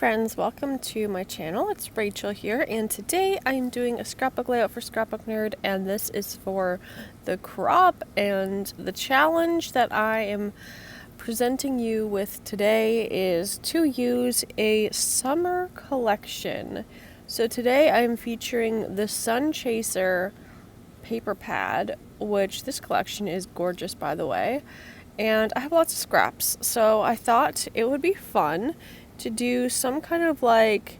friends, welcome to my channel. It's Rachel here, and today I'm doing a scrapbook layout for Scrapbook Nerd, and this is for the crop. And the challenge that I am presenting you with today is to use a summer collection. So today I'm featuring the Sun Chaser paper pad, which this collection is gorgeous, by the way. And I have lots of scraps, so I thought it would be fun to do some kind of like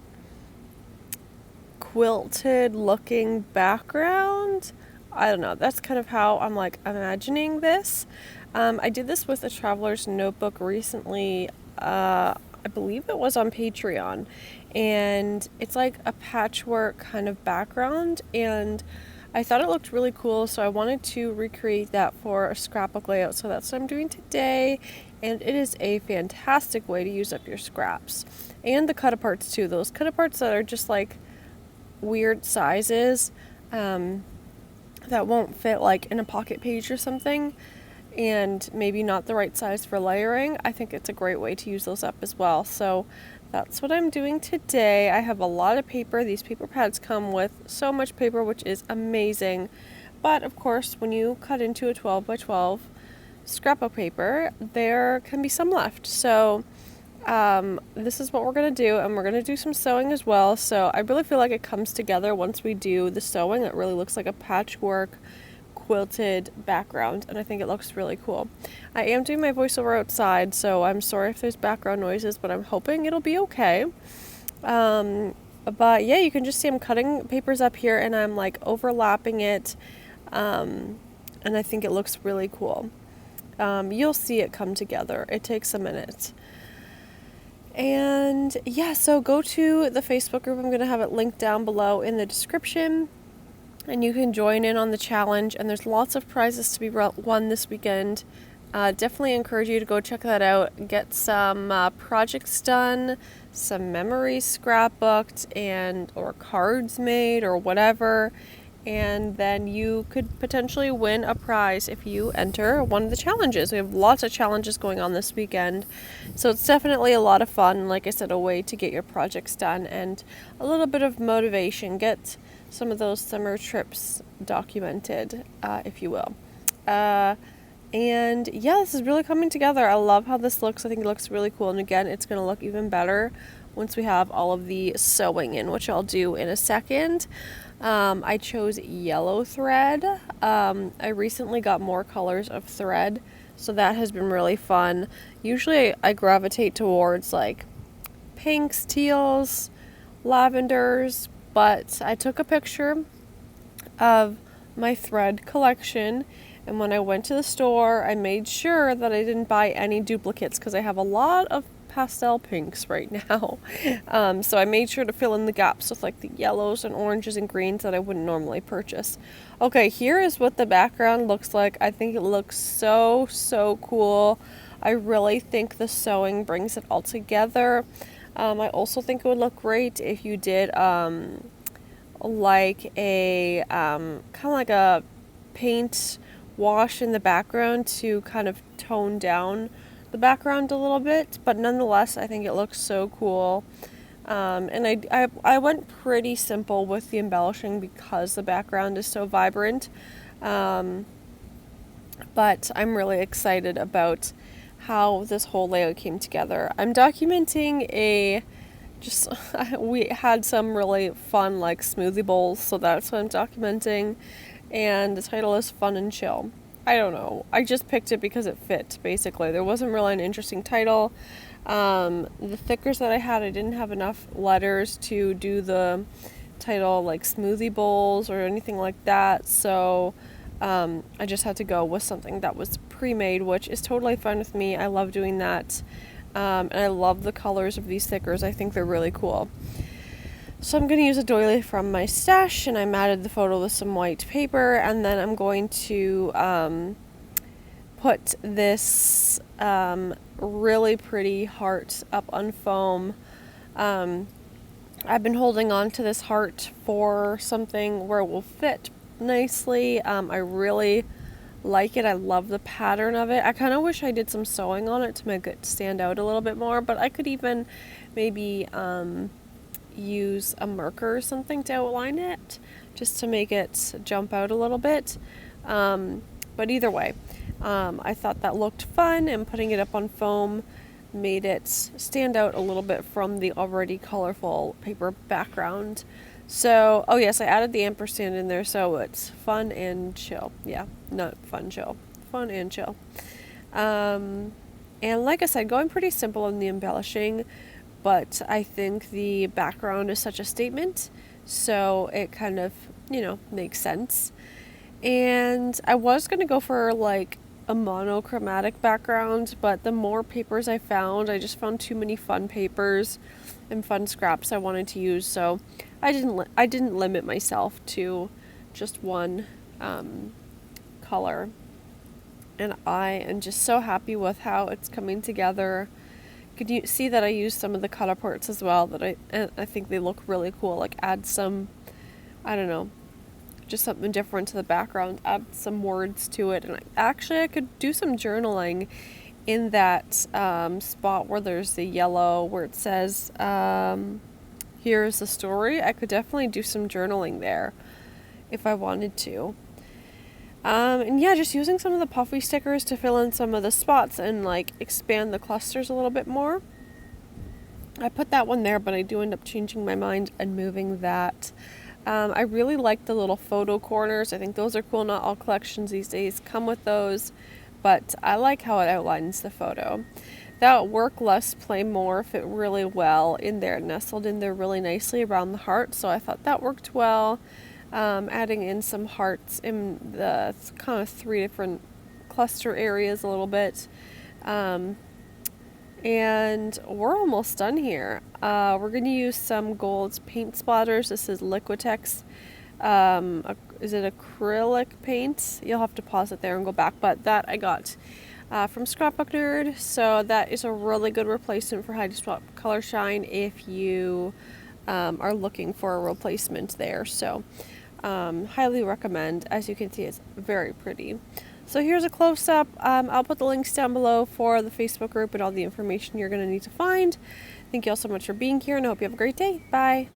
quilted looking background. I don't know, that's kind of how I'm like imagining this. I did this with a traveler's notebook recently. I believe it was on Patreon, and it's like a patchwork kind of background, and I thought it looked really cool, so I wanted to recreate that for a scrapbook layout. So that's what I'm doing today, and it is a fantastic way to use up your scraps. And the cut-aparts too, those cut-aparts that are just like weird sizes that won't fit like in a pocket page or something, and maybe not the right size for layering. I think it's a great way to use those up as well. So that's what I'm doing today. I have a lot of paper. These paper pads come with so much paper, which is amazing. But of course, when you cut into a 12 by 12 scrapbook paper, there can be some left. So this is what we're going to do, and we're going to do some sewing as well. So I really feel like it comes together once we do the sewing. It really looks like a patchwork quilted background, and I think it looks really cool. I am doing my voiceover outside, so I'm sorry if there's background noises, but I'm hoping it'll be okay. But yeah, you can just see I'm cutting papers up here, and I'm like overlapping it, and I think it looks really cool. You'll see it come together. It takes a minute. And yeah, so go to the Facebook group. I'm going to have it linked down below in the description, and you can join in on the challenge, and there's lots of prizes to be won this weekend. Definitely encourage you to go check that out, get some projects done, some memories scrapbooked, and or cards made or whatever, and then you could potentially win a prize if you enter one of the challenges. We have lots of challenges going on this weekend, so it's definitely a lot of fun. Like I said, a way to get your projects done and a little bit of motivation, get some of those summer trips documented, if you will. And yeah, this is really coming together. I love how this looks. I think it looks really cool. And again, it's going to look even better once we have all of the sewing in, which I'll do in a second. I chose yellow thread. I recently got more colors of thread, so that has been really fun. Usually I gravitate towards like pinks, teals, lavenders, but I took a picture of my thread collection, and when I went to the store, I made sure that I didn't buy any duplicates because I have a lot of pastel pinks right now. So I made sure to fill in the gaps with like the yellows and oranges and greens that I wouldn't normally purchase. Okay, here is what the background looks like. I think it looks so cool. I really think the sewing brings it all together. I also think it would look great if you did like a kind of like a paint wash in the background to kind of tone down the background a little bit, but nonetheless I think it looks so cool. And I went pretty simple with the embellishing because the background is so vibrant, but I'm really excited about how this whole layout came together. I'm documenting we had some really fun like smoothie bowls, so that's what I'm documenting, and the title is Fun and Chill. I don't know, I just picked it because it fit, basically. There wasn't really an interesting title. The thickers that I had, I didn't have enough letters to do the title like smoothie bowls or anything like that, so I just had to go with something that was pre-made, which is totally fine with me. I love doing that, and I love the colors of these stickers. I think they're really cool. So I'm going to use a doily from my stash, and I matted the photo with some white paper, and then I'm going to put this really pretty heart up on foam. I've been holding on to this heart for something where it will fit nicely. I really like it. I love the pattern of it. I kind of wish I did some sewing on it to make it stand out a little bit more, but I could even maybe use a marker or something to outline it just to make it jump out a little bit. But either way, I thought that looked fun, and putting it up on foam made it stand out a little bit from the already colorful paper background. So, oh yes, I added the ampersand in there, so it's fun and chill. Yeah, not fun, chill. Fun and chill. And like I said, going pretty simple in the embellishing, but I think the background is such a statement, so it kind of, makes sense. And I was going to go for like a monochromatic background, but the more papers I just found too many fun papers and fun scraps I wanted to use, so I didn't limit myself to just one color. And I am just so happy with how it's coming together. Could you see that I used some of the color parts as well, that I think they look really cool. Like add some, I don't know, just something different to the background, add some words to it. And I could do some journaling in that spot where there's the yellow where it says here's the story. I could definitely do some journaling there if I wanted to. And yeah, just using some of the puffy stickers to fill in some of the spots and like expand the clusters a little bit more. I put that one there, but I do end up changing my mind and moving that. I really like the little photo corners. I think those are cool. Not all collections these days come with those, but I like how it outlines the photo. That work less, play more fit really well in there, nestled in there really nicely around the heart, so I thought that worked well. Adding in some hearts in the kind of 3 different cluster areas a little bit. And we're almost done here. We're going to use some gold paint splatters. This is Liquitex. Is it acrylic paint? You'll have to pause it there and go back. But that I got from Scrapbook Nerd. So that is a really good replacement for Hide Swap Color Shine if you are looking for a replacement there. So highly recommend. As you can see, it's very pretty. So here's a close-up. I'll put the links down below for the Facebook group and all the information you're going to need to find. Thank you all so much for being here, and I hope you have a great day. Bye.